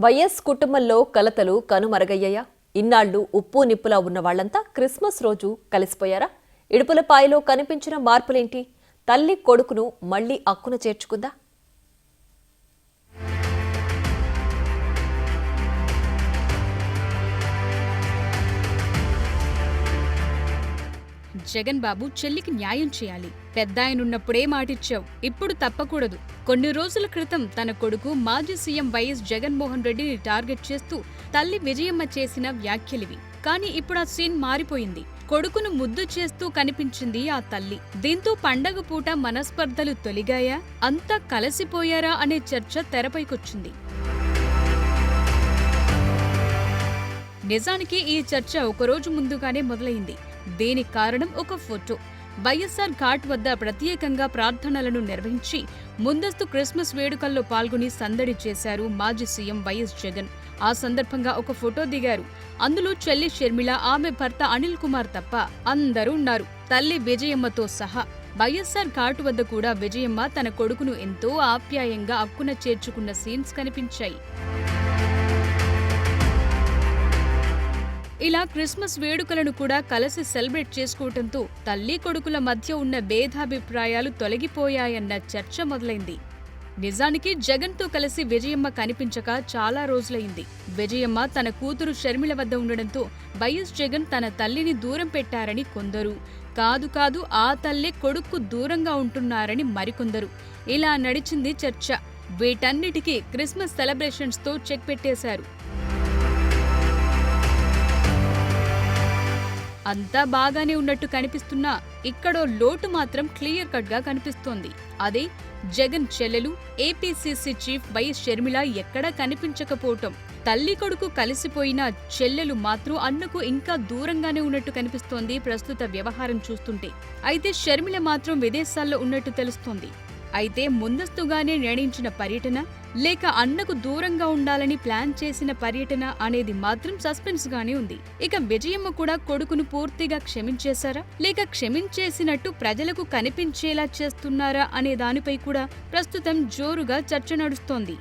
YS కుటుంబంలో కలతలు కనుమరుగయ్యాయా? ఇన్నాళ్లు ఉప్పు నిప్పులా ఉన్న వాళ్లంతా క్రిస్మస్ రోజు కలిసిపోయారా? ఇడుపులపాయలో కనిపించిన మార్పులేంటి? తల్లి కొడుకును మళ్లీ అక్కున చేర్చుకుందా? జగన్ బాబు చెల్లికి న్యాయం చేయాలి. పెద్దాయనున్నప్పుడే మాటిచ్చావు, ఇప్పుడు తప్పకూడదు. కొన్ని రోజుల క్రితం తన కొడుకు మాజీ సీఎం వైఎస్ జగన్మోహన్ రెడ్డిని టార్గెట్ చేస్తూ తల్లి విజయమ్మ చేసిన వ్యాఖ్యలివి. కానీ ఇప్పుడు ఆ సీన్ మారిపోయింది. కొడుకును ముద్దు చేస్తూ కనిపించింది ఆ తల్లి. దీంతో పండగ పూట మనస్పర్ధలు తొలిగాయా, అంతా కలిసిపోయారా అనే చర్చ తెరపైకొచ్చింది. నిజానికి ఈ చర్చ ఒకరోజు ముందుగానే మొదలైంది. దీనికి కారణం ఒక ఫోటో. వైఎస్ఆర్ ఘాట్ వద్ద ప్రత్యేకంగా ప్రార్థనలను నిర్వహించి ముందస్తు క్రిస్మస్ వేడుకల్లో పాల్గొని సందడి చేశారు మాజీ సీఎం వైఎస్ జగన్. ఆ సందర్భంగా ఒక ఫోటో దిగారు. అందులో చెల్లి షర్మిల, ఆమె భర్త అనిల్ కుమార్ తప్ప అందరూ ఉన్నారు, తల్లి విజయమ్మతో సహా. వైఎస్ఆర్ ఘాట్ వద్ద కూడా విజయమ్మ తన కొడుకును ఎంతో ఆప్యాయంగా అక్కున చేర్చుకున్న సీన్స్ కనిపించాయి. ఇలా క్రిస్మస్ వేడుకలను కూడా కలిసి సెలబ్రేట్ చేసుకోవడంతో తల్లి కొడుకుల మధ్య ఉన్న భేదాభిప్రాయాలు తొలగిపోయాయన్న చర్చ మొదలైంది. నిజానికి జగన్తో కలిసి విజయమ్మ కనిపించక చాలా రోజులైంది. విజయమ్మ తన కూతురు షర్మిల వద్ద ఉండడంతో వైఎస్ జగన్ తన తల్లిని దూరం పెట్టారని కొందరు, కాదు ఆ తల్లే కొడుక్కు దూరంగా ఉంటున్నారని మరికొందరు. ఇలా నడిచింది చర్చ. వీటన్నిటికీ క్రిస్మస్ సెలబ్రేషన్స్తో చెక్ పెట్టేశారు. అంతా బాగానే ఉన్నట్టు కనిపిస్తున్నా ఇక్కడో లోటు మాత్రం క్లియర్ కట్ గా కనిపిస్తోంది. అదే జగన్ చెల్లెలు, ఏపీసీసీ చీఫ్ వైఎస్ షర్మిల ఎక్కడా కనిపించకపోవటం. తల్లి కొడుకు కలిసిపోయిన చెల్లెలు మాత్రం అన్నకు ఇంకా దూరంగానే ఉన్నట్టు కనిపిస్తోంది ప్రస్తుత వ్యవహారం చూస్తుంటే. అయితే షర్మిల మాత్రం విదేశాల్లో ఉన్నట్టు తెలుస్తోంది. అయితే ముందస్తుగానే నిర్ణయించిన పర్యటన, లేక అన్నకు దూరంగా ఉండాలని ప్లాన్ చేసిన పర్యటన అనేది మాత్రం సస్పెన్స్ గానే ఉంది. ఇక విజయమ్మ కూడా కొడుకును పూర్తిగా క్షమించేశారా, లేక క్షమించేసినట్టు ప్రజలకు కనిపించేలా చేస్తున్నారా అనే దానిపై కూడా ప్రస్తుతం జోరుగా చర్చ నడుస్తోంది.